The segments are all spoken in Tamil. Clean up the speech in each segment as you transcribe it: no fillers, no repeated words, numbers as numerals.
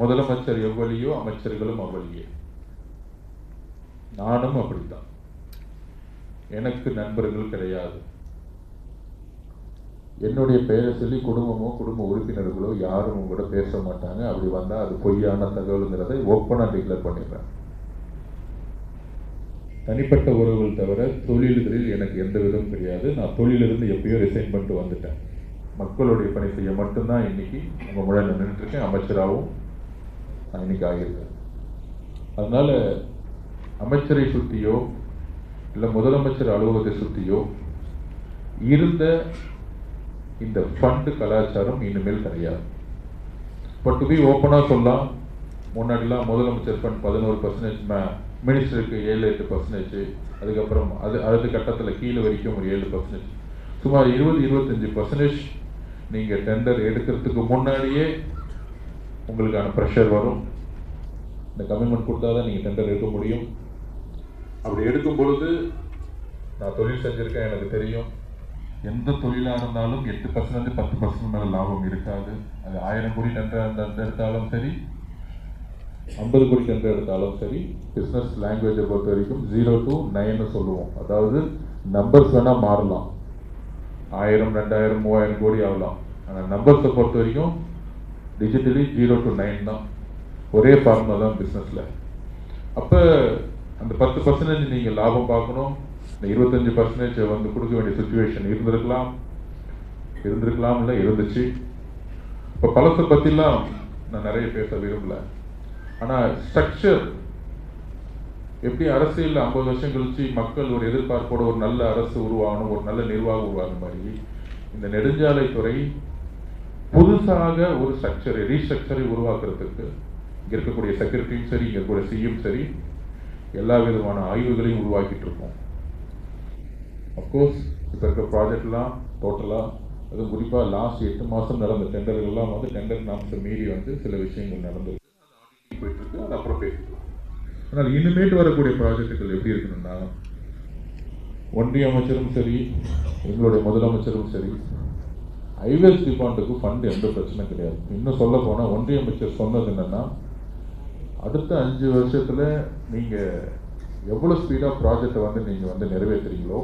முதலமைச்சர் எவ்வளியோ அமைச்சர்களும் அவ்வளியே. நானும் அப்படித்தான். எனக்கு நண்பர்கள் கிடையாது. என்னுடைய பெயரை சொல்லி குடும்பமோ குடும்ப உறுப்பினர்களோ யாரும் உங்களோட பேச மாட்டாங்க. அப்படி வந்தால் அது பொய்யான தகவலுங்கிறதை ஓப்பனாக டிக்ளேர் பண்ணிடுறேன். தனிப்பட்ட உறவுகள் தவிர தொழில்களில் எனக்கு எந்த விதமும் கிடையாது. நான் தொழிலிருந்து எப்பயோ ரிசைன் பண்ணிட்டு வந்துட்டேன். மக்களுடைய பணி செய்ய மட்டும்தான் இன்னைக்கு உங்கள் முன்னாடி நின்றுட்டு இருக்கேன். அமைச்சராகவும் நான் இன்னைக்கு ஆகியிருக்கேன். அதனால அமைச்சரை சுற்றியோ இல்லை முதலமைச்சர் அலுவலகத்தை சுற்றியோ இருந்த இந்த ஃபண்டு கலாச்சாரம் இனிமேல் கிடையாது. இப்போ டு பி ஓப்பனாக சொல்லலாம், முன்னாடிலாம் முதலமைச்சர் ஃபண்ட் 11%, மினிஸ்டருக்கு 7-8%, அதுக்கப்புறம் அடுத்த கட்டத்தில் கீழே வரைக்கும் ஒரு 7%, சுமார் 20-25% நீங்கள் டெண்டர் எடுக்கிறதுக்கு முன்னாடியே உங்களுக்கான ப்ரெஷர் வரும். இந்த கமிட்மெண்ட் கொடுத்தா தான் நீங்கள் டெண்டர் எடுக்க முடியும். அப்படி எடுக்கும் பொழுது நான் தொழில் செஞ்சுருக்கேன், எனக்கு தெரியும். எந்த தொழிலாக இருந்தாலும் 8% 10% மேலே லாபம் இருக்காது. அது 1000 கோடி டெண்டர் எடுத்தாலும் சரி, 50 கோடி டெண்டர் எடுத்தாலும் சரி. பிஸ்னஸ் லாங்குவேஜை பொறுத்த வரைக்கும் 0 to 9 சொல்லுவோம். அதாவது நம்பர்ஸ் வேணால் மாறலாம், 1000, 2000, 3000 கோடி ஆகலாம். ஆனால் நம்பர்ஸை பொறுத்த வரைக்கும் டிஜிட்டலி 0 to 9 தான். ஒரே ஃபார்முலா தான் பிஸ்னஸில். அப்போ அந்த 10% நீங்கள் லாபம் பார்க்கணும். இந்த 25% வந்து கொடுக்க வேண்டிய சுச்சுவேஷன் இருந்திருக்கலாம் இல்லை இருந்துச்சு. இப்போ பழசை பற்றிலாம் நான் நிறைய பேச விரும்பல. ஆனால் ஸ்ட்ரக்சர் எப்படி அரசியலில் 50 வருஷம் கழிச்சு மக்கள் ஒரு எதிர்பார்ப்போட ஒரு நல்ல அரசு உருவாகணும், ஒரு நல்ல நிர்வாகம் உருவாகும் மாதிரி இந்த நெடுஞ்சாலைத்துறை புதுசாக ஒரு ஸ்ட்ரக்சரை ரீஸ்ட்ரக்சரை உருவாக்குறதுக்கு இங்கே இருக்கக்கூடிய செக்ரட்டரியும் சரி, இங்கே இருக்கக்கூடிய சிஎம் சரி, எல்லா விதமான ஆய்வுகளையும் உருவாக்கிட்டு இருக்கோம். அஃப்கோர்ஸ் இப்போ இருக்க ப்ராஜெக்ட்லாம் டோட்டலாக, அதுவும் குறிப்பாக லாஸ்ட் 8 மாதம் நடந்த டெண்டர்கள்லாம் வந்து டெண்டர் நாம்ஸை மீறி வந்து சில விஷயங்கள் நடந்திருக்கு. அது ஆடிட்டிங் போயிட்டுருக்கு, அது அப்புறம் பேசிக்கலாம். ஆனால் இனிமேட்டு வரக்கூடிய ப்ராஜெக்டுகள் எப்படி இருக்கணும்னா, ஒன்றிய அமைச்சரும் சரி, எங்களுடைய முதலமைச்சரும் சரி, ஹைவேஸ் டிபார்ட்மெண்ட்டுக்கு ஃபண்டு எந்த பிரச்சனையும் கிடையாது. இன்னும் சொல்ல போனால் ஒன்றிய அமைச்சர் சொன்னது என்னென்னா, அடுத்த 5 வருஷத்தில் நீங்கள் எவ்வளோ ஸ்பீடாக ப்ராஜெக்டை வந்து நீங்கள் வந்து நிறைவேற்றுறீங்களோ,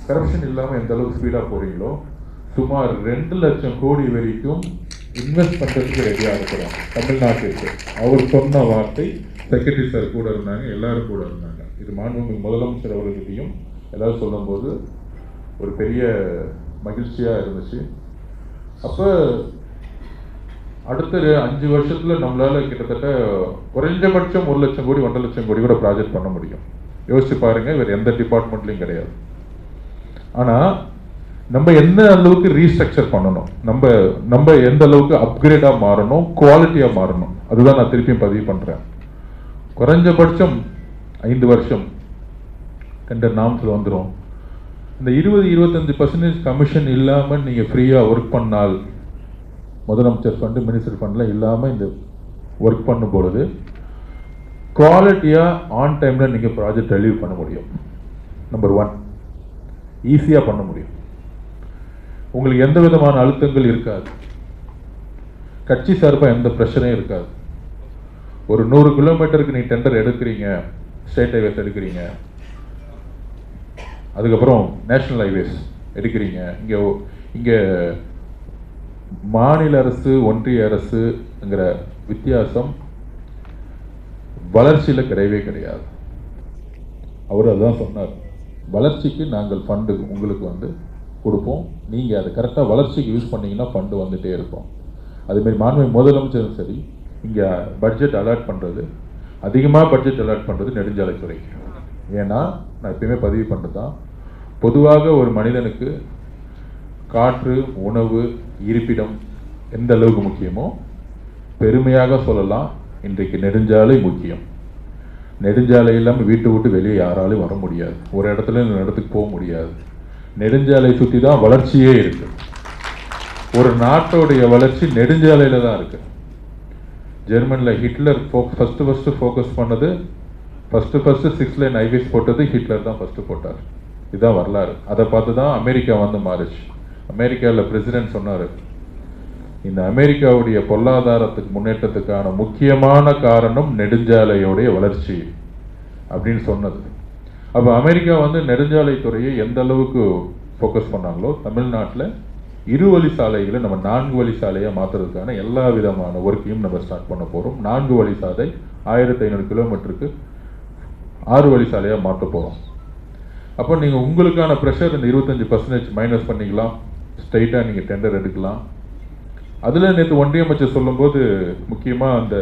கரப்ஷன் இல்லாமல் எந்த அளவுக்கு ஸ்பீடாக போகிறீங்களோ, சுமார் 2 லட்சம் கோடி வரைக்கும் இன்வெஸ்ட் பண்ணுறதுக்கு ரெடியாக இருக்கிறோம் தமிழ்நாட்டிற்கு. அவர் சொன்ன வார்த்தை. செக்ரட்டரி சார் கூட இருந்தாங்க, எல்லாரும் கூட இருந்தாங்க. இது மாண்புமிகு முதலமைச்சர் அவர்கிட்டையும் எல்லாரும் சொல்லும்போது ஒரு பெரிய மகிழ்ச்சியாக இருந்துச்சு. அப்போ அடுத்த 5 வருஷத்தில் நம்மளால் கிட்டத்தட்ட குறைஞ்சபட்சம் 1 லட்சம் கோடி 1.5 லட்சம் கோடி கூட ப்ராஜெக்ட் பண்ண முடியும். யோசிச்சு பாருங்கள், வேறு எந்த டிபார்ட்மெண்ட்லையும் கிடையாது. ஆனால் நம்ம எந்த அளவுக்கு ரீஸ்ட்ரக்சர் பண்ணணும், நம்ம எந்த அளவுக்கு அப்கிரேடாக மாறணும், குவாலிட்டியாக மாறணும், அதுதான் நான் திருப்பியும் பதிவு பண்ணுறேன். குறைஞ்சபட்சம் 5 வருஷம் டெண்டர் நாம்ஸில் வந்துடும். இந்த 20-25% கமிஷன் இல்லாமல் நீங்கள் ஃப்ரீயாக ஒர்க் பண்ணால், முதலமைச்சர் ஃபண்டு மினிஸ்டர் ஃபண்டில் இல்லாமல் இந்த ஒர்க் பண்ணும் பொழுது குவாலிட்டியாக ஆன் டைமில் நீங்கள் ப்ராஜெக்ட் டெலிவரி பண்ண முடியும். நம்பர் 1, ஈஸியாக பண்ண முடியும். உங்களுக்கு எந்த விதமான அழுத்தங்கள் இருக்காது, கட்சி சார்பாக எந்த ப்ரெஷரும் இருக்காது. ஒரு 100 கிலோமீட்டருக்கு நீங்கள் டெண்டர் எடுக்கிறீங்க, ஸ்டேட் ஹைவேஸ் எடுக்கிறீங்க, அதுக்கப்புறம் நேஷ்னல் ஹைவேஸ் எடுக்கிறீங்க. இங்கே மாநில அரசு ஒன்றிய அரசுங்கிற வித்தியாசம் வளர்ச்சியில் கிடையவே கிடையாது. அவர் அதுதான் சொன்னார், வளர்ச்சிக்கு நாங்கள் ஃபண்டு உங்களுக்கு வந்து கொடுப்போம், நீங்கள் அதை கரெக்டாக வளர்ச்சிக்கு யூஸ் பண்ணிங்கன்னா ஃபண்டு வந்துகிட்டே இருக்கும். அதுமாரி மாண்புமிகு முதலமைச்சரும் சரி, இங்கே பட்ஜெட் அலாட் பண்ணுறது, அதிகமாக பட்ஜெட் அலாட் பண்ணுறது நெடுஞ்சாலைத்துறை. ஏன்னா நான் எப்பயுமே பதிவு பண்ணுறது தான், பொதுவாக ஒரு மனிதனுக்கு காற்று, உணவு, இருப்பிடம் எந்த அளவுக்கு முக்கியமோ பெருமையாக சொல்லலாம், இன்றைக்கு நெடுஞ்சாலை முக்கியம். நெடுஞ்சாலை இல்லாமல் வீட்டை விட்டு வெளியே யாராலும் வர முடியாது, ஒரு இடத்துல இன்னொரு இடத்துக்கு போக முடியாது. நெடுஞ்சாலை சுற்றி தான் வளர்ச்சியே இருக்கு. ஒரு நாட்டோடைய வளர்ச்சி நெடுஞ்சாலையில் தான் இருக்கு. ஜெர்மனியில் ஹிட்லர் ஃபர்ஸ்ட் ஃபோக்கஸ் பண்ணது, ஃபர்ஸ்ட் 6 லைன் ஹைவேஸ் போட்டது ஹிட்லர் தான் ஃபர்ஸ்ட் போட்டார். இதுதான் வரலாறு. அதை பார்த்து தான் அமெரிக்கா வந்து மாறுச்சு. அமெரிக்காவில் பிரசிடென்ட் சொன்னார், இந்த அமெரிக்காவுடைய பொருளாதாரத்துக்கு முன்னேற்றத்துக்கான முக்கியமான காரணம் நெடுஞ்சாலையோடைய வளர்ச்சி அப்படின்னு சொன்னது. அப்போ அமெரிக்கா வந்து நெடுஞ்சாலை துறையை எந்த அளவுக்கு ஃபோக்கஸ் பண்ணாங்களோ, தமிழ்நாட்டில் இருவழி சாலைகளை நம்ம 4 வழி சாலையாக மாற்றுறதுக்கான எல்லா விதமான ஒர்க்கையும் நம்ம ஸ்டார்ட் பண்ண போகிறோம். 4 வழி சாலை 1500 கிலோமீட்டருக்கு 6 வழி சாலையாக மாற்ற போகிறோம். அப்போ நீங்கள் உங்களுக்கான ப்ரெஷர் இந்த 25% மைனஸ் பண்ணிக்கலாம், ஸ்ட்ரைட்டாக நீங்கள் டெண்டர் எடுக்கலாம். அதில் நேற்று ஒன்றிய அமைச்சர் சொல்லும்போது முக்கியமாக அந்த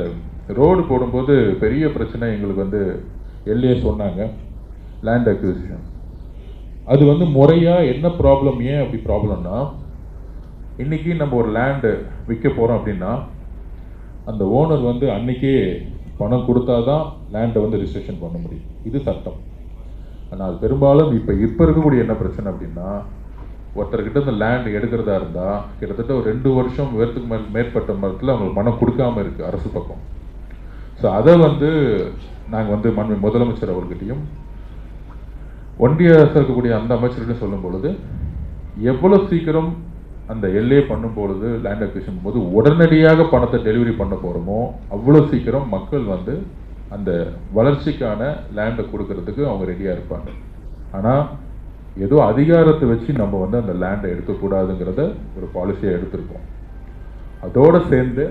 ரோடு போடும்போது பெரிய பிரச்சனை எங்களுக்கு வந்து எல்ஏ சொன்னாங்க, லேண்ட் அக்விசிஷன். அது வந்து முறையாக என்ன ப்ராப்ளம், ஏன் அப்படி ப்ராப்ளம்னா, இன்றைக்கி நம்ம ஒரு லேண்டு விற்க போகிறோம் அப்படின்னா அந்த ஓனர் வந்து அன்றைக்கே பணம் கொடுத்தா தான் லேண்டை வந்து ரிஜிஸ்ட்ரேஷன் பண்ண முடியும். இது சட்டம். ஆனால் பெரும்பாலும் இப்போ இருக்கக்கூடிய என்ன பிரச்சனை அப்படின்னா, ஒருத்தர்கிட்ட இந்த லேண்ட் எடுக்கிறதா இருந்தால் கிட்டத்தட்ட ஒரு 2 வருஷம் மேற்பட்ட மரத்தில் அவங்களுக்கு பணம் கொடுக்காம இருக்குது அரசு பக்கம். ஸோ அதை வந்து நாங்கள் வந்து முதலமைச்சர் அவர்கிட்டையும் ஒன்றிய அரசு இருக்கக்கூடிய அந்த அமைச்சர்கிட்ட சொல்லும் பொழுது, எவ்வளோ சீக்கிரம் அந்த எல்ஏ பண்ணும் பொழுது லேண்ட் அக்விசிஷன் போது உடனடியாக பணத்தை டெலிவரி பண்ண போகிறோமோ அவ்வளோ சீக்கிரம் மக்கள் வந்து அந்த வளர்ச்சிக்கான லேண்டை கொடுக்கறதுக்கு அவங்க ரெடியாக இருப்பாங்க. ஆனால் ஏதோ அதிகாரத்தை வச்சு நம்ம வந்து அந்த லேண்டை எடுக்கக்கூடாதுங்கிறத ஒரு பாலிசியாக எடுத்திருக்கோம். அதோடு சேர்ந்து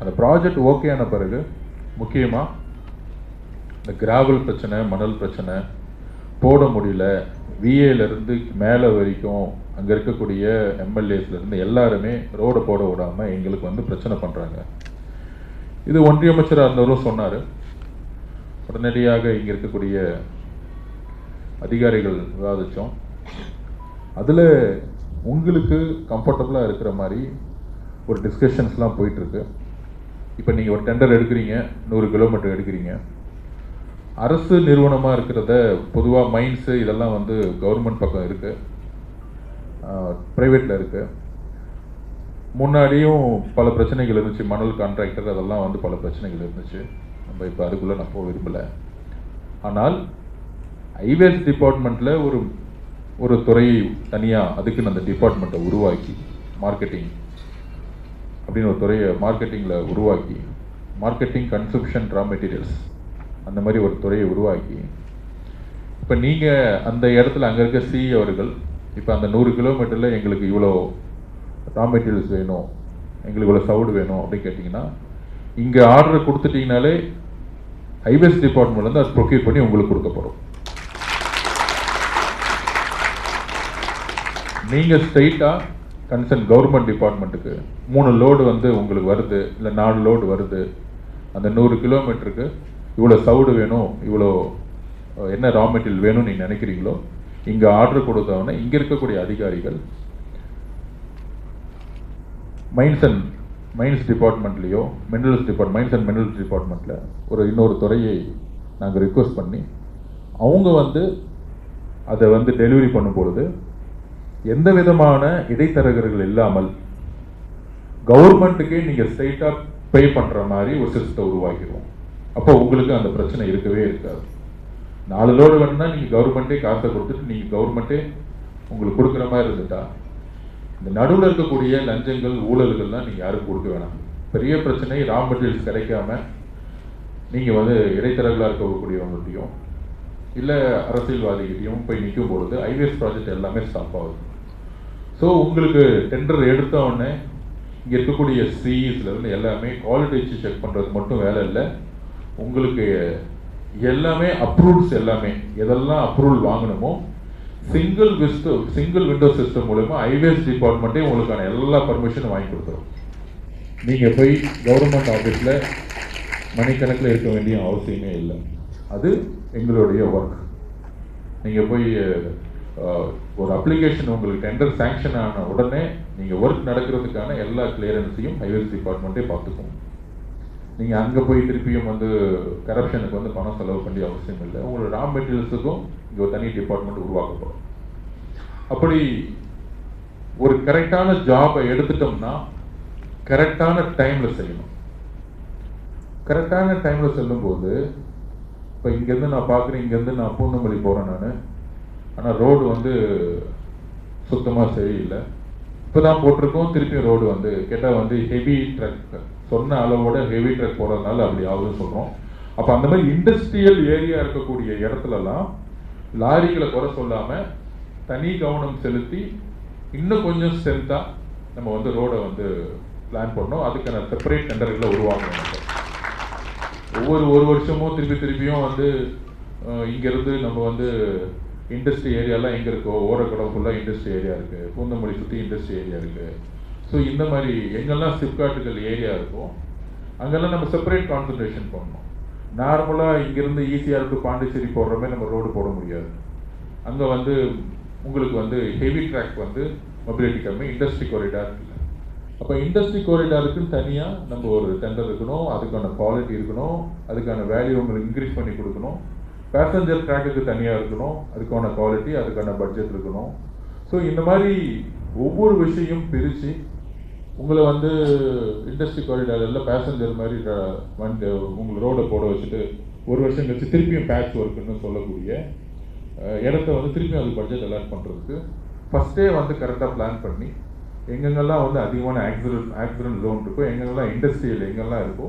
அந்த ப்ராஜெக்ட் ஓகே ஆன பிறகு முக்கியமாக இந்த கிராவல் பிரச்சனை, மணல் பிரச்சனை போட முடியல, விஏலேருந்து மேலே வரைக்கும் அங்கே இருக்கக்கூடிய எம்எல்ஏஸ்லேருந்து எல்லாருமே ரோடை போட விடாமல் எங்களுக்கு வந்து பிரச்சனை பண்ணுறாங்க. இது ஒன்றிய அமைச்சராக இருந்தவரும் சொன்னார். உடனடியாக இங்கே இருக்கக்கூடிய அதிகாரிகள் விவாதித்தோம். அதில் உங்களுக்கு கம்ஃபர்டபுளாக இருக்கிற மாதிரி ஒரு டிஸ்கஷன்ஸ்லாம் போயிட்டுருக்கு. இப்போ நீங்கள் ஒரு டெண்டர் எடுக்கிறீங்க, 100 கிலோமீட்டர் எடுக்கிறீங்க. அரசு நிறுவனமாக இருக்கிறத பொதுவாக மைன்ஸு இதெல்லாம் வந்து கவர்மெண்ட் பக்கம் இருக்குது, ப்ரைவேட்டில் இருக்குது. முன்னாடியும் பல பிரச்சனைகள் இருந்துச்சு, மணல் கான்ட்ராக்டர் அதெல்லாம் வந்து பல பிரச்சனைகள் இருந்துச்சு. நம்ம இப்போ அதுக்குள்ளே நான் போக விரும்பலை. ஆனால் ஹைவேஸ் டிபார்ட்மெண்ட்டில் ஒரு துறையை தனியாக அதுக்குன்னு அந்த டிபார்ட்மெண்ட்டை உருவாக்கி, மார்க்கெட்டிங் அப்படின்னு ஒரு துறையை மார்க்கெட்டிங்கில் உருவாக்கி, மார்க்கெட்டிங், கன்சப்ஷன், ரா மெட்டீரியல்ஸ் அந்த மாதிரி ஒரு துறையை உருவாக்கி, இப்போ நீங்கள் அந்த இடத்துல அங்கே இருக்க சிஇ அவர்கள் இப்போ அந்த 100 கிலோமீட்டரில் எங்களுக்கு இவ்வளோ ரா மெட்டீரியல்ஸ் வேணும், எங்களுக்கு இவ்வளோ சவுடு வேணும் அப்படின்னு கேட்டிங்கன்னா, இங்கே ஆர்டர் கொடுத்துட்டிங்கனாலே ஹைவேஸ் டிபார்ட்மெண்ட்லேருந்து அது ப்ரொக்யூர் பண்ணி உங்களுக்கு கொடுக்கப்படும். நீங்கள் ஸ்ட்ரெயிட்டாக கன்சர்ன் கவர்மெண்ட் டிபார்ட்மெண்ட்டுக்கு 3 லோடு வந்து உங்களுக்கு வருது, இல்லை 4 லோடு வருது, அந்த 100 கிலோமீட்டருக்கு இவ்வளோ சவுடு வேணும், இவ்வளோ என்ன ரா மெட்டீரியல் வேணும்னு நீங்கள் நினைக்கிறீங்களோ இங்கே ஆர்டர் கொடுத்தவொடனே இங்கே இருக்கக்கூடிய அதிகாரிகள் மைன்ஸ் டிபார்ட்மெண்ட்லேயோ மைன்ஸ் அண்ட் மினரல்ஸ் டிபார்ட்மெண்ட்டில் இன்னொரு துறையை நாங்கள் ரிக்வெஸ்ட் பண்ணி அவங்க வந்து அதை வந்து டெலிவரி பண்ணும் பொழுது எந்த விதமான இடைத்தரகர்கள் இல்லாமல் கவர்மெண்ட்டுக்கே நீங்கள் ஸ்ட்ரைட்டாக பே பண்ணுற மாதிரி ஒரு சிஸ்டத்தை உருவாக்கிடுவோம். அப்போ உங்களுக்கு அந்த பிரச்சனை இருக்கவே இருக்காது. 4 லோடு வேணும்னா நீங்கள் கவர்மெண்ட்டே காசை கொடுத்துட்டு நீங்கள் கவர்மெண்ட்டே உங்களுக்கு கொடுக்குற மாதிரி இருந்துட்டா, இந்த நடுவில் இருக்கக்கூடிய லஞ்சங்கள், ஊழல்கள்லாம் நீங்கள் யாரும் கொடுக்க வேணாம். பெரிய பிரச்சனை ரா மெட்டீரியல்ஸ் கிடைக்காம நீங்கள் வந்து இடைத்தரகர்களாக இருக்கக்கூடியவங்கள்ட்டையும் இல்லை அரசியல்வாதிகிட்டையும் போய் நிற்கும் பொழுது ஹைவேஸ் ப்ராஜெக்ட் எல்லாமே ஸ்டாப் ஆகுது. ஸோ உங்களுக்கு டெண்டர் எடுத்த உடனே இங்கே இருக்கக்கூடிய சிஇஸ்லேருந்து எல்லாமே குவாலிட்டி செக் பண்ணுறது மட்டும் வேலை இல்லை, உங்களுக்கு எல்லாமே அப்ரூவ்ஸ், எல்லாமே எதெல்லாம் அப்ரூவல் வாங்கணுமோ சிங்கிள் விண்டோ சிஸ்டம் மூலமா ஹைவேஸ் டிபார்ட்மெண்ட்டே உங்களுக்கான எல்லா பர்மிஷனும் வாங்கி கொடுத்துரும். நீங்கள் போய் கவர்மெண்ட் ஆஃபீஸில் மணிக்கணக்கில் இருக்க வேண்டிய அவசியமே இல்லை. அது எங்களுடைய ஒர்க். நீங்கள் போய் ஒரு அப்ளிகேஷன் உங்களுக்கு டெண்டர் சேங்ஷன் ஆன உடனே நீங்கள் ஒர்க் நடக்கிறதுக்கான எல்லா கிளியரன்ஸையும் ஹைவேஸ் டிபார்ட்மெண்ட்டே பார்த்துக்கும். நீங்கள் அங்கே போய் திருப்பியும் வந்து கரப்ஷனுக்கு வந்து பணம் செலவு பண்ணி அவசியம் இல்லை. உங்களோட ரா மெட்டீரியல்ஸுக்கும் இங்கே ஒரு தனி டிபார்ட்மெண்ட் உருவாக்கப்படும். அப்படி ஒரு கரெக்டான ஜாபை எடுத்துட்டோம்னா கரெக்டான டைமில் செய்யணும். கரெக்டான டைமில் செல்லும்போது இப்போ இங்கேருந்து நான் பார்க்குறேன், இங்கேருந்து நான் பூந்தமல்லி போகிறேன் நான், ஆனால் ரோடு வந்து சுத்தமாக சரியில்லை, இப்போ தான் போட்டிருக்கோம். திருப்பி ரோடு வந்து கேட்டால் வந்து ஹெவி ட்ரக் சொன்ன அளவோட ஹெவி ட்ரக் போடுறதுனால அப்படி ஆகுதுன்னு சொல்கிறோம். அப்போ அந்த மாதிரி இண்டஸ்ட்ரியல் ஏரியா இருக்கக்கூடிய இடத்துலலாம் லாரிகளை குறை சொல்லாமல் தனி கவனம் செலுத்தி இன்னும் கொஞ்சம் ஸ்ட்ரென்த்தாக நம்ம வந்து ரோடை வந்து பிளான் பண்ணோம். அதுக்கான செப்பரேட் டெண்டர்களை உருவாக்கணும். ஒரு வருஷமும் திருப்பியும் வந்து இங்கேருந்து நம்ம வந்து இண்டஸ்ட்ரி ஏரியாலாம் எங்கே இருக்கோ, ஓரக்குளம் ஃபுல்லாக இண்டஸ்ட்ரி ஏரியா இருக்குது, பூந்தமல்லி சுற்றி இண்டஸ்ட்ரி ஏரியா இருக்குது. ஸோ இந்த மாதிரி எங்கெல்லாம் சிப்காட்டுகள் ஏரியா இருக்கோ அங்கெல்லாம் நம்ம செப்பரேட் கான்சன்ட்ரேஷன் பண்ணணும். நார்மலாக இங்கேருந்து ஈஸியாக டு பாண்டிச்சேரி போடுற மாதிரி நம்ம ரோடு போட முடியாது. அங்கே வந்து உங்களுக்கு வந்து ஹெவி ட்ராக் வந்து மொபிலிட்டி கம்மி, இண்டஸ்ட்ரி காரிடார் இல்லை. அப்போ இண்டஸ்ட்ரி காரிடாருக்குன்னு தனியாக நம்ம ஒரு டெண்டர் இருக்கணும், அதுக்கான குவாலிட்டி இருக்கணும், அதுக்கான வேல்யூ உங்களுக்கு இன்க்ரீஸ் பண்ணி கொடுக்கணும். பேசஞ்சர் ட்ராக்குக்கு தனியாக இருக்கணும், அதுக்கான குவாலிட்டி, அதுக்கான பட்ஜெட் இருக்கணும். ஸோ இந்த மாதிரி ஒவ்வொரு விஷயம் பிரித்து உங்களை வந்து இண்டஸ்ட்ரி காரிடாரில் பேசஞ்சர் மாதிரி வந்து உங்களை ரோடை போட வச்சுட்டு ஒரு வருஷம் கழிச்சு திருப்பியும் பேட்ச் ஒர்க்குன்னு சொல்லக்கூடிய இடத்த வந்து திருப்பியும் அது பட்ஜெட் அலாட் பண்ணுறதுக்கு ஃபஸ்ட்டே வந்து கரெக்டாக பிளான் பண்ணி எங்கெங்கெல்லாம் வந்து அதிகமான ஆக்சிடென்ட் ஜோன் இருக்கோ, எங்கெங்கெல்லாம் இண்டஸ்ட்ரியல் எங்கெல்லாம் இருக்கோ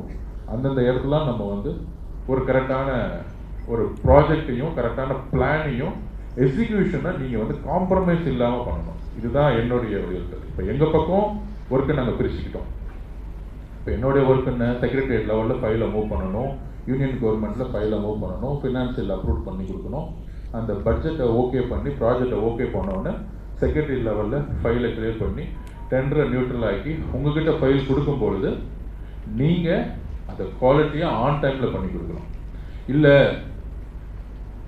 அந்தந்த இடத்துலாம் நம்ம வந்து ஒரு கரெக்டான ஒரு ப்ராஜெக்டையும் கரெக்டான பிளானையும் எக்ஸிக்யூஷனை நீங்கள் வந்து காம்ப்ரமைஸ் இல்லாமல் பண்ணணும். இதுதான் என்னுடைய வலியுறுத்தல். இப்போ எங்கள் பக்கம் ஒர்க்கை நாங்கள் பிரிச்சுக்கிட்டோம். இப்போ என்னுடைய ஒர்க் என்ன, செக்ரட்டரியேட் லெவலில் ஃபைலை மூவ் பண்ணணும், யூனியன் கவர்மெண்ட்டில் ஃபைலை மூவ் பண்ணணும், ஃபினான்ஷியல் அப்ரூவ் பண்ணி கொடுக்கணும், அந்த பட்ஜெட்டை ஓகே பண்ணி ப்ராஜெக்டை ஓகே பண்ணோன்னே செக்ரட்டரி லெவலில் ஃபைலை கிளியர் பண்ணி டெண்டரை நியூட்ரல் ஆக்கி உங்ககிட்ட ஃபைல் கொடுக்கும் பொழுது நீங்கள் அந்த குவாலிட்டியாக ஆன் டைமில் பண்ணி கொடுக்கணும். இல்லை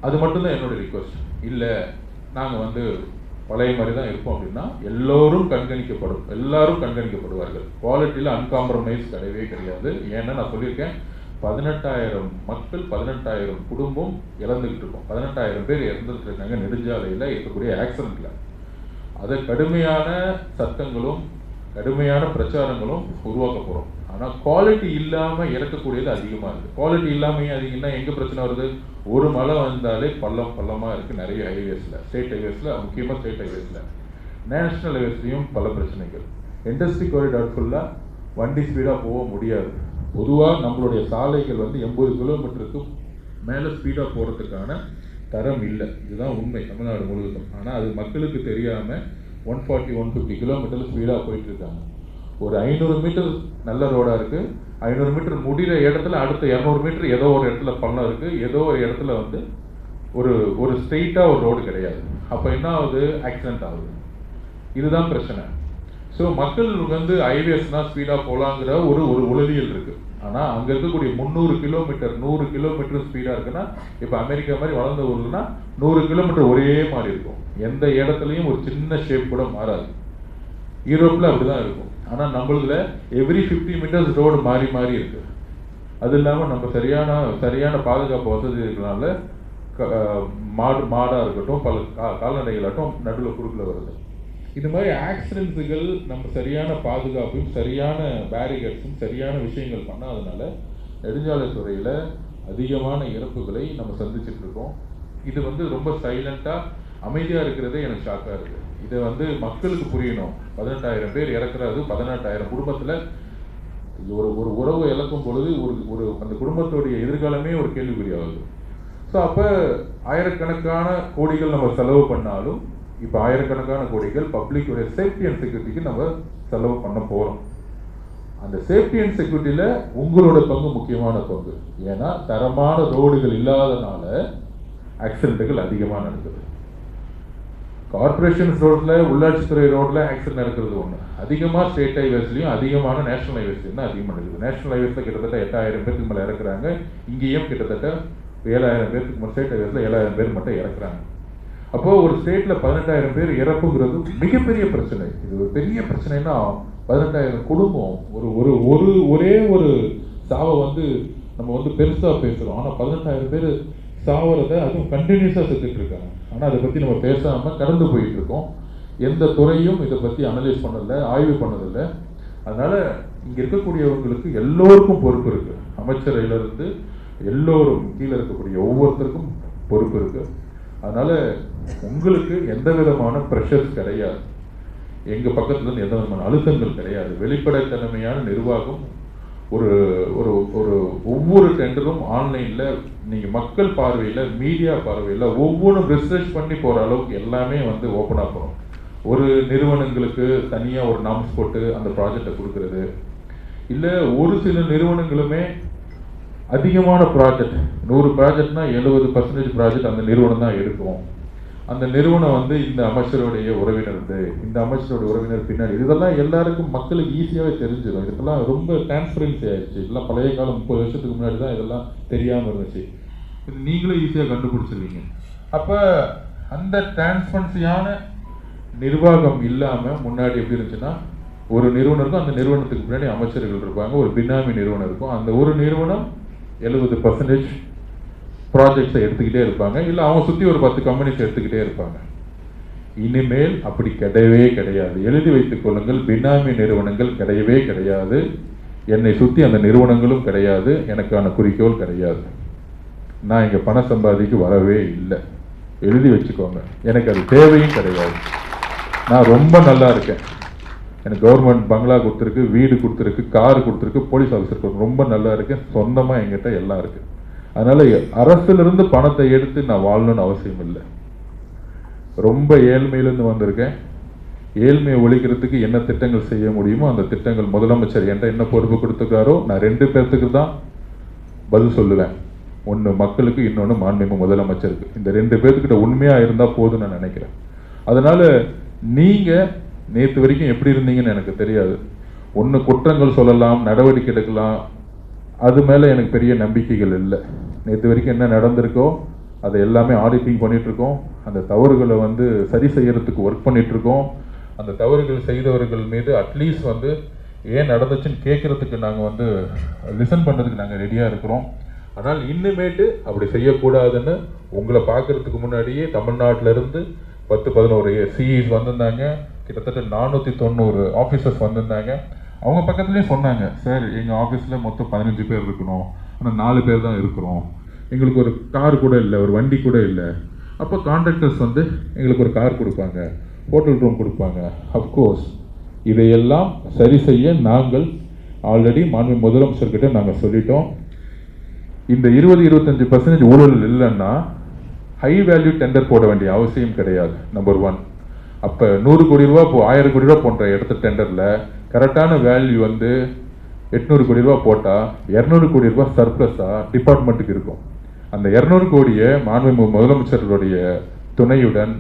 அது மட்டும்தான் என்னோட ரிக்வஸ்ட். இல்லை நாங்கள் வந்து பழைய மாதிரி தான் இருப்போம் அப்படின்னா எல்லாரும் கண்காணிக்கப்படுவார்கள். குவாலிட்டியில் அன்காம்ப்ரமைஸ் கிடையவே கிடையாது. ஏன்னா நான் சொல்லியிருக்கேன், 18,000 மக்கள், 18,000 குடும்பம் இழந்துக்கிட்டு இருக்கோம். 18,000 பேர் இறந்துட்டு இருக்காங்க நெடுஞ்சாலையில் இருக்கக்கூடிய ஆக்சிடென்ட்டில். அதை கடுமையான சட்டங்களும் கடுமையான பிரச்சாரங்களும் உருவாக்க போகிறோம். ஆனால் குவாலிட்டி இல்லாமல் இறக்கக்கூடியது அதிகமாக இருக்குது. குவாலிட்டி இல்லாமல் அதிகம்னா எங்கே பிரச்சனை வருது? ஒரு மழை வந்தாலே பள்ளமாக இருக்குது நிறைய ஹைவேஸில், ஸ்டேட் ஹைவேஸில், முக்கியமாக ஸ்டேட் ஹைவேஸில், நேஷ்னல் ஹைவேஸ்லையும் பல பிரச்சனைகள். இண்டஸ்ட்ரி காரிடார் ஃபுல்லாக வண்டி ஸ்பீடாக போக முடியாது. பொதுவாக நம்மளுடைய சாலைகள் வந்து 80 கிலோமீட்டருக்கு மேலே ஸ்பீடாக போகிறதுக்கான தரம் இல்லை. இதுதான் உண்மை தமிழ்நாடு முழுவதும். ஆனால் அது மக்களுக்கு தெரியாமல் 140-150 கிலோமீட்டரில் ஸ்பீடாக போயிட்டுருக்காங்க. ஒரு 500 மீட்டர் நல்ல ரோடாக இருக்குது, 500 மீட்டர் முடிகிற இடத்துல அடுத்த 200 மீட்டர் ஏதோ ஒரு இடத்துல பள்ளம் இருக்குது, ஏதோ ஒரு இடத்துல வந்து ஒரு ஸ்ட்ரெயிட்டாக ஒரு ரோடு கிடையாது. அப்போ என்ன ஆகுது? ஆக்சிடென்ட் ஆகுது. இதுதான் பிரச்சனை. ஸோ மக்கள் வந்து ஹைவேஸ்னால் ஸ்பீடாக போகலாங்கிற ஒரு உளவியல் இருக்குது. ஆனால் அங்கே இருக்கக்கூடிய 300 கிலோமீட்டர் 100 கிலோமீட்டர் ஸ்பீடாக இருக்குன்னா, இப்போ அமெரிக்கா மாதிரி வளர்ந்த ஊருன்னா 100 கிலோமீட்டர் ஒரே மாதிரி இருக்கும். எந்த இடத்துலையும் ஒரு சின்ன ஷேப் கூட மாறாது. யூரோப்பில் அப்படி தான் இருக்கும். ஆனால் நம்மளதுல எவ்ரி 50 மீட்டர்ஸ் ரோடு மாறி இருக்குது. அது இல்லாமல் நம்ம சரியான பாதுகாப்பு வசதி இருக்கிறனால மாடாக இருக்கட்டும், பல கால்நடைகளாகட்டும் நடுவில் குறுக்கில் வருது. இது மாதிரி ஆக்சிடென்ட்ஸுகள் நம்ம சரியான பாதுகாப்பையும் சரியான பேரிகேட்ஸும் சரியான விஷயங்கள் பண்ணாதனால நெடுஞ்சாலைத்துறையில் அதிகமான இறப்புகளை நம்ம சந்திச்சுட்டு இருக்கோம். இது வந்து ரொம்ப சைலண்ட்டாக அமைதியாக இருக்கிறதே எனக்கு ஷாக்காக இருக்குது. இதை வந்து மக்களுக்கு புரியணும். 18,000 பேர் இறக்குறது, 18,000 குடும்பத்தில் ஒரு உறவு இழக்கும் பொழுது ஒரு அந்த குடும்பத்துடைய எதிர்காலமே ஒரு கேள்விக்குறியாகுது. ஸோ அப்போ ஆயிரக்கணக்கான கோடிகள் நம்ம செலவு பண்ணாலும் இப்போ ஆயிரக்கணக்கான கோடிகள் பப்ளிக்குடைய சேஃப்டி அண்ட் செக்யூரிட்டிக்கு நம்ம செலவு பண்ண போகிறோம். அந்த சேஃப்டி அண்ட் செக்யூரிட்டியில் உங்களோட பங்கு முக்கியமான பங்கு. ஏன்னா தரமான ரோடுகள் இல்லாதனால ஆக்சிடென்ட்டுகள் அதிகமாக நடக்குது. கார்பரேஷன்ஸ் ரோட்டில், உள்ளாட்சித்துறை ரோட்டில் ஆக்சிடென்ட் நடக்கிறது ஒன்று, அதிகமாக ஸ்டேட் ஹைவேஸ்லையும் அதிகமான நேஷனல் ஹைவேஸ்லையும் தான் அதிகமாக நடக்குது. நேஷனல் ஹைவேஸில் கிட்டத்தட்ட 8,000 பேருக்கு மேலே இறக்குறாங்க. இங்கேயும் கிட்டத்தட்ட 7,000 பேருக்கு மேலே, ஸ்டேட் ஹைவேஸில் 7,000 பேர் மட்டும் இறக்குறாங்க. அப்போது ஒரு ஸ்டேட்டில் 18,000 பேர் இறப்புங்கிறது மிகப்பெரிய பிரச்சனை. இது ஒரு பெரிய பிரச்சனைனா 18,000 குடும்பம் ஒரே ஒரு சாவை வந்து நம்ம வந்து பெருசாக பேசுகிறோம். ஆனால் 18,000 பேர் சாவறதை அதுவும் கண்டினியூஸாக செத்துட்டு இருக்காங்க. ஆனால் அதை பற்றி நம்ம பேசாமல் கடந்து போயிட்டு இருக்கோம். எந்த துறையும் இதை பற்றி அனலைஸ் பண்ணலை, ஆய்வு பண்ணதில்லை. அதனால் இங்கே இருக்கக்கூடியவங்களுக்கு எல்லோருக்கும் பொறுப்பு இருக்குது. அமைச்சரையிலிருந்து எல்லோரும் கீழே இருக்கக்கூடிய ஒவ்வொருத்தருக்கும் பொறுப்பு இருக்குது. அதனால் உங்களுக்கு எந்த விதமான ப்ரெஷர்ஸ் கிடையாது. எங்கள் பக்கத்துலேருந்து எந்த விதமான அழுத்தங்கள் கிடையாது. வெளிப்படைத்தன்மையான நிர்வாகம். ஒரு ஒரு ஒரு ஒவ்வொரு டெண்டரும் ஆன்லைனில் நீங்கள் மக்கள் பார்வையில், மீடியா பார்வையில் ஒவ்வொன்றும் ரிசர்ச் பண்ணி போகிற அளவுக்கு எல்லாமே வந்து ஓப்பனாக போகிறோம். ஒரு நிறுவனங்களுக்கு தனியாக ஒரு நாம்ஸ் போட்டு அந்த ப்ராஜெக்டை கொடுக்கறது இல்லை. ஒரு சில நிறுவனங்களுமே அதிகமான ப்ராஜெக்ட், 100 ப்ராஜெக்ட்னா 70% ப்ராஜெக்ட் அந்த நிறுவனம் தான் எடுக்கும். அந்த நிறுவனம் வந்து இந்த அமைச்சருடைய உறவினர், இந்த அமைச்சருடைய உறவினர் பின்னாடி, இதெல்லாம் எல்லாருக்கும் மக்களுக்கு ஈஸியாகவே தெரிஞ்சிடும். இதுக்கெல்லாம் ரொம்ப டிரான்ஸ்பரன்சி ஆயிடுச்சு. இதெல்லாம் பழைய காலம் 30 வருஷத்துக்கு முன்னாடி தான் இதெல்லாம் தெரியாமல் இருந்துச்சு. இது நீங்களும் ஈஸியாக கண்டுபிடிச்சிருவீங்க. அப்போ அந்த டிரான்ஸ்பரன்சியான நிர்வாகம் இல்லாமல் முன்னாடி எப்படி இருந்துச்சுன்னா, ஒரு நிறுவனம் இருக்கும், அந்த நிறுவனத்துக்கு பின்னாடி அமைச்சர்கள் இருப்பாங்க, ஒரு பினாமி நிறுவனம் இருக்கும். அந்த ஒரு நிறுவனம் 70% ப்ராஜெக்ட்ஸை எடுத்துக்கிட்டே இருப்பாங்க, இல்லை அவங்க சுற்றி ஒரு 10 கம்பெனிஸ் எடுத்துக்கிட்டே இருப்பாங்க. இனிமேல் அப்படி கிடையவே கிடையாது. எழுதி வைத்துக் கொள்ளுங்கள், பினாமி நிறுவனங்கள் கிடையவே கிடையாது. என்னை சுற்றி அந்த நிறுவனங்களும் கிடையாது. எனக்கான குறிக்கோள் கிடையாது. நான் இங்கே பணம் சம்பாதிக்க வரவே இல்லை. எழுதி வச்சுக்கோங்க. எனக்கு அது தேவையும் கிடையாது. நான் ரொம்ப நல்லா இருக்கேன். எனக்கு கவர்மெண்ட் பங்களா கொடுத்துருக்கு, வீடு கொடுத்துருக்கு, கார் கொடுத்துருக்கு, போலீஸ் ஆஃபீஸர் கொடுத்து, ரொம்ப நல்லா இருக்கேன். சொந்தமாக எங்கிட்ட எல்லாம் இருக்குது. அதனால் அரசிலிருந்து பணத்தை எடுத்து நான் வாழணும்னு அவசியம் இல்லை. ரொம்ப ஏழ்மையிலேருந்து வந்திருக்கேன். ஏழ்மையை ஒழிக்கிறதுக்கு என்ன திட்டங்கள் செய்ய முடியுமோ அந்த திட்டங்கள் முதலமைச்சர் என்கிட்ட என்ன பொறுப்பு கொடுத்துருக்காரோ நான் 2 பேர்த்துக்கு தான் பதில் சொல்லுவேன். ஒன்று மக்களுக்கு, இன்னொன்று மாண்புமிகு முதலமைச்சருக்கு. இந்த 2 பேர்த்துக்கிட்ட உண்மையாக இருந்தால் போதும்னு நான் நினைக்கிறேன். அதனால் நீங்கள் நேற்று வரைக்கும் எப்படி இருந்தீங்கன்னு எனக்கு தெரியாது. ஒன்று குற்றங்கள் சொல்லலாம், நடவடிக்கை எடுக்கலாம், அது மேலே எனக்கு பெரிய நம்பிக்கைகள் இல்லை. நேற்று வரைக்கும் என்ன நடந்திருக்கோ அதை எல்லாமே ஆடிட்டிங் பண்ணிகிட்ருக்கோம். அந்த தவறுகளை வந்து சரி செய்யறதுக்கு ஒர்க் பண்ணிகிட்ருக்கோம். அந்த தவறுகள் செய்தவர்கள் மீது அட்லீஸ்ட் வந்து ஏன் நடந்துச்சுன்னு கேட்குறதுக்கு நாங்கள் வந்து லிசன் பண்ணுறதுக்கு நாங்கள் ரெடியாக இருக்கிறோம். ஆனால் இன்னுமேட்டு அப்படி செய்யக்கூடாதுன்னு உங்களை பார்க்குறதுக்கு முன்னாடியே தமிழ்நாட்டிலேருந்து 10-11 சிஇஸ் வந்திருந்தாங்க. கிட்டத்தட்ட 490 ஆஃபீஸர்ஸ் வந்திருந்தாங்க. அவங்க பக்கத்துலேயும் சொன்னாங்க, சார் எங்கள் ஆஃபீஸில் மொத்தம் 15 பேர் இருக்கணும், ஆனால் 4 பேர் தான் இருக்கிறோம். எங்களுக்கு ஒரு கார் கூட இல்லை, ஒரு வண்டி கூட இல்லை. அப்போ கான்ட்ராக்டர்ஸ் வந்து எங்களுக்கு ஒரு கார் கொடுப்பாங்க, ஹோட்டல் ரூம் கொடுப்பாங்க. அஃப்கோர்ஸ் இதையெல்லாம் சரி செய்ய நாங்கள் ஆல்ரெடி மாண்புமிகு முதலமைச்சர்கிட்ட நாங்கள் சொல்லிட்டோம். இந்த 20-25% ஊழல் இல்லைன்னா ஹை வேல்யூ டெண்டர் போட வேண்டிய அவசியம் கிடையாது. நம்பர் 1. அப்போ 100 கோடி ரூபா 1000 கோடி ரூபா போன்ற இடத்து டெண்டரில் கரெக்டான வேல்யூ வந்து 800 கோடி ரூபா போட்டால் 200 கோடி ரூபா சர்ப்ளஸாக டிபார்ட்மெண்ட்டுக்கு இருக்கும். அந்த 200 கோடியை மாண்புமிகு முதலமைச்சர்களுடைய துணையுடன்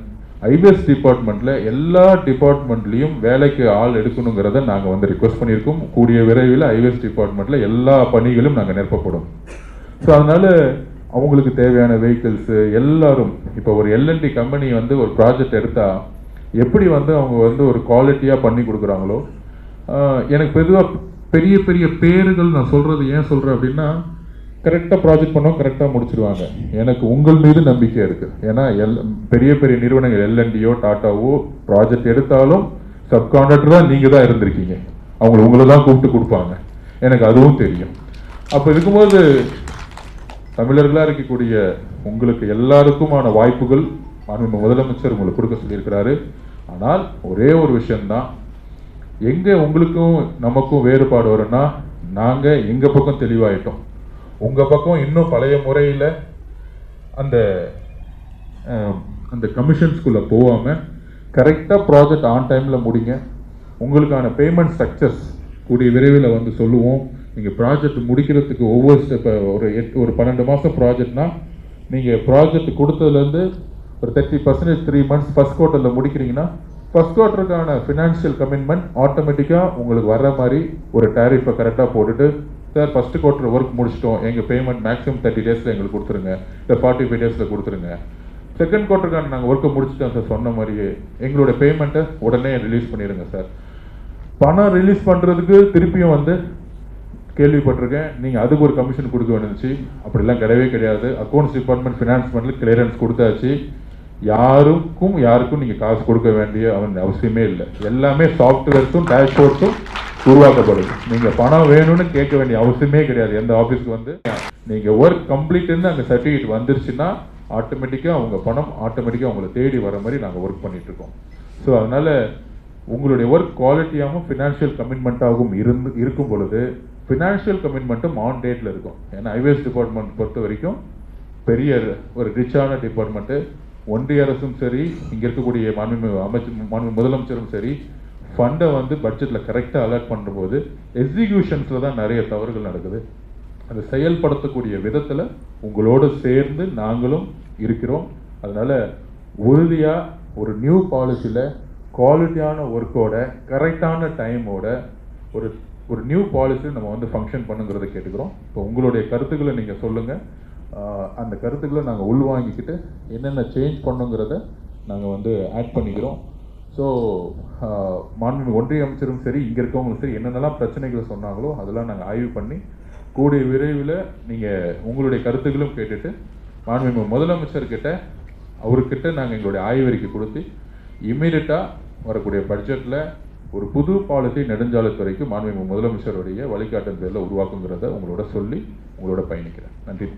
ஐபிஎஸ் டிபார்ட்மெண்ட்டில் எல்லா டிபார்ட்மெண்ட்லேயும் வேலைக்கு ஆள் எடுக்கணுங்கிறத நாங்கள் வந்து ரிக்வெஸ்ட் பண்ணியிருக்கோம். கூடிய விரைவில் ஐபிஎஸ் டிபார்ட்மெண்ட்டில் எல்லா பணிகளும் நாங்கள் நிரப்பப்படும். ஸோ அதனால் அவங்களுக்கு தேவையான வெஹிக்கிள்ஸு எல்லாரும், இப்போ ஒரு எல்என்டி கம்பெனி வந்து ஒரு ப்ராஜெக்ட் எடுத்தால் எப்படி வந்து அவங்க வந்து ஒரு குவாலிட்டியாக பண்ணி கொடுக்குறாங்களோ, எனக்கு பெரிய பெரிய பேர்கள் நான் சொல்கிறது ஏன் சொல்கிறேன் அப்படின்னா, கரெக்டாக ப்ராஜெக்ட் பண்ணோம், கரெக்டாக முடிச்சிடுவாங்க. எனக்கு உங்கள் மீது நம்பிக்கை இருக்குது. ஏன்னா பெரிய பெரிய நிறுவனங்கள் எல்என்டியோ டாட்டாவோ ப்ராஜெக்ட் எடுத்தாலும் சப்கான்ட்ராக்டர் தான் நீங்கள் தான் இருந்திருக்கீங்க. உங்களை தான் கூப்பிட்டு கொடுப்பாங்க. எனக்கு அதுவும் தெரியும். அப்போ இருக்கும்போது தமிழர்களாக இருக்கக்கூடிய உங்களுக்கு எல்லாருக்குமான வாய்ப்புகள் மாண்புமிகு முதலமைச்சர் உங்களுக்கு கொடுக்க சொல்லியிருக்கிறாரு. ஆனால் ஒரே ஒரு விஷயம்தான், எங்கே உங்களுக்கும் நமக்கும் வேறுபாடு வரும்னா, நாங்கள் எங்கள் பக்கம் தெளிவாயிட்டோம். உங்கள் பக்கம் இன்னும் பழைய முறையில் அந்த அந்த கமிஷன்ஸ்குள்ளே போகாமல் கரெக்டாக ப்ராஜெக்ட் ஆன் டைமில் முடிங்க. உங்களுக்கான பேமெண்ட் ஸ்ட்ரக்சர்ஸ் கூடிய விரைவில் வந்து சொல்லுவோம். நீங்கள் ப்ராஜெக்ட் முடிக்கிறதுக்கு ஒவ்வொரு ஸ்டெப்பை ஒரு 12 மாதம் ப்ராஜெக்ட்னா நீங்கள் ப்ராஜெக்ட் கொடுத்ததுலேருந்து ஒரு 30% 3 months ஃபர்ஸ்ட் குவார்ட்டரில் முடிக்கிறீங்கன்னா ஃபர்ஸ்ட் குவார்ட்டருக்கான ஃபினான்ஷியல் கமிட்மெண்ட் ஆட்டோமேட்டிக்காக உங்களுக்கு வர்ற மாதிரி ஒரு டேரிஃபை கரெக்டாக போட்டுட்டு, சார் ஃபர்ஸ்ட் குவார்ட்டர் ஒர்க் முடிச்சிட்டோம், எங்கள் பேமெண்ட் மேக்ஸிமம் 30 days எங்களுக்கு கொடுத்துருங்க, இல்லை 45 days கொடுத்துருங்க. செகண்ட் குவார்ட்டருக்கான நாங்கள் ஒர்க்கை முடிச்சுட்டோம் சார், சொன்ன மாதிரியே எங்களோட பேமெண்ட்டை உடனே ரிலீஸ் பண்ணிடுங்க சார். பணம் ரிலீஸ் பண்ணுறதுக்கு திருப்பியும் வந்து கேள்விப்பட்டிருக்கேன், நீங்கள் அதுக்கு ஒரு கமிஷன் கொடுக்க வேண்டியது. அப்படிலாம் கிடையவே கிடையாது. அக்கௌண்ட்ஸ் டிபார்ட்மெண்ட் ஃபினான்ஸ்மெண்ட்டில் கிளியரன்ஸ் கொடுத்தாச்சு. யாருக்கும் நீங்கள் காசு கொடுக்க வேண்டிய அவசியமே இல்லை. எல்லாமே சாஃப்ட்வேர்ஸும் டேஷ்போர்ட்ஸும் உருவாக்கப்படும். நீங்கள் பணம் வேணும்னு கேட்க வேண்டிய அவசியமே கிடையாது. எந்த ஆஃபீஸ்க்கு வந்து நீங்கள் ஒர்க் கம்ப்ளீட்னு அங்கே சர்டிஃபிகேட் வந்துருச்சுன்னா ஆட்டோமேட்டிக்காக அவங்க பணம் ஆட்டோமேட்டிக்காக அவங்களை தேடி வர மாதிரி நாங்கள் ஒர்க் பண்ணிகிட்ருக்கோம். ஸோ அதனால் உங்களுடைய ஒர்க் குவாலிட்டியாகவும் ஃபினான்ஷியல் கமிட்மெண்ட்டாகவும் இருக்கும் பொழுது ஃபினான்ஷியல் கமிட்மெண்ட்டும் ஆன் டேட்டில் இருக்கும். ஏன்னா ஐவேஸ் டிபார்ட்மெண்ட் பொறுத்த வரைக்கும் பெரிய ஒரு ரிச்சான டிபார்ட்மெண்ட்டு. ஒன்றிய அரசும் சரி, இங்கே இருக்கக்கூடிய மாண்பு முதலமைச்சரும் சரி, ஃபண்டை வந்து பட்ஜெட்டில் கரெக்டாக அலாட் பண்ணும்போது எக்ஸிக்யூஷன்ஸில் தான் நிறைய தவறுகள் நடக்குது. அதை செயல்படுத்தக்கூடிய விதத்தில் உங்களோடு சேர்ந்து நாங்களும் இருக்கிறோம். அதனால் உறுதியாக ஒரு நியூ பாலிசியில் குவாலிட்டியான ஒர்க்கோட கரெக்டான டைமோட ஒரு நியூ பாலிசி நம்ம வந்து ஃபங்க்ஷன் பண்ணுங்கிறத கேட்டுக்கிறோம். இப்போ உங்களுடைய கருத்துக்களை நீங்கள் சொல்லுங்கள். அந்த கருத்துக்களை நாங்கள் உள்வாங்கிக்கிட்டு என்னென்ன சேஞ்ச் பண்ணுங்கிறத நாங்கள் வந்து ஆட் பண்ணிக்கிறோம். ஸோ மாண்புமிகு ஒன்றிய அமைச்சரும் சரி, இங்கே இருக்கவங்களும் சரி, என்னென்னலாம் பிரச்சனைகளை சொன்னாங்களோ அதெல்லாம் நாங்கள் ஆய்வு பண்ணி கூடிய விரைவில் நீங்கள் உங்களுடைய கருத்துக்களும் கேட்டுட்டு மாண்புமிகு முதலமைச்சர்கிட்ட அவர்கிட்ட நாங்கள் எங்களுடைய ஆய்வறிக்கை கொடுத்து இம்மீடியட்டாக வரக்கூடிய பட்ஜெட்டில் ஒரு புது பாலிசி நெடுஞ்சாலைத்துறைக்கு மாண்புமிகு முதலமைச்சருடைய வழிகாட்டும் பேரில் உருவாக்குங்கிறத உங்களோட சொல்லி உங்களோட பயணிக்கிறேன். நன்றி.